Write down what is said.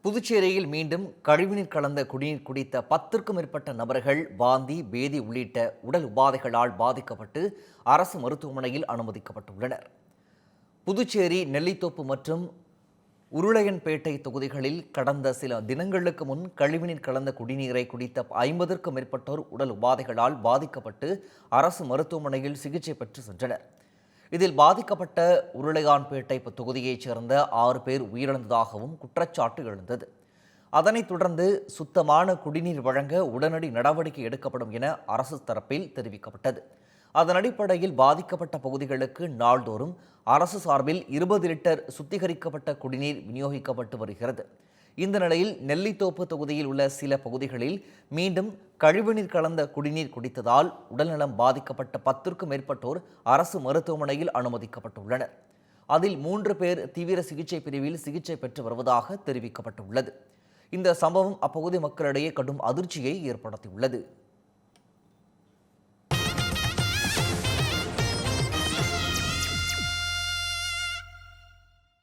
புதுச்சேரியில் மீண்டும் கழிவுநீர் கலந்த குடிநீர் குடித்த 10க்கும் மேற்பட்ட நபர்கள் வாந்தி, பேதி உள்ளிட்ட உடல் உபாதைகளால் பாதிக்கப்பட்டு அரசு மருத்துவமனையில் அனுமதிக்கப்பட்டுள்ளனர். புதுச்சேரி, நெல்லித்தோப்பு மற்றும் உருளையன்பேட்டை தொகுதிகளில் கடந்த சில தினங்களுக்கு முன் கழிவுநீர் கலந்த குடிநீரை குடித்த 50க்கும் மேற்பட்டோர் உடல் உபாதைகளால் பாதிக்கப்பட்டு அரசு மருத்துவமனையில் சிகிச்சை பெற்று சென்றனர். இதில் பாதிக்கப்பட்ட உருளையான்பேட்டை தொகுதியைச் சேர்ந்த 6 பேர் உயிரிழந்ததாகவும் குற்றச்சாட்டு எழுந்தது. அதனைத் தொடர்ந்து சுத்தமான குடிநீர் வழங்க உடனடி நடவடிக்கை எடுக்கப்படும் என அரசு தரப்பில் தெரிவிக்கப்பட்டது. அதன் அடிப்படையில் பாதிக்கப்பட்ட பகுதிகளுக்கு நாள்தோறும் அரசு சார்பில் 20 லிட்டர் சுத்திகரிக்கப்பட்ட குடிநீர் விநியோகிக்கப்பட்டு வருகிறது. இந்த நிலையில் நெல்லித்தோப்பு தொகுதியில் உள்ள சில பகுதிகளில் மீண்டும் கழிவுநீர் கலந்த குடிநீர் குடித்ததால் உடல்நலம் பாதிக்கப்பட்ட 10க்கும் மேற்பட்டோர் அரசு மருத்துவமனையில் அனுமதிக்கப்பட்டுள்ளனர். அதில் 3 பேர் தீவிர சிகிச்சை பிரிவில் சிகிச்சை பெற்று வருவதாக தெரிவிக்கப்பட்டுள்ளது. இந்த சம்பவம் அப்பகுதி மக்களிடையே கடும் அதிர்ச்சியை ஏற்படுத்தியுள்ளது.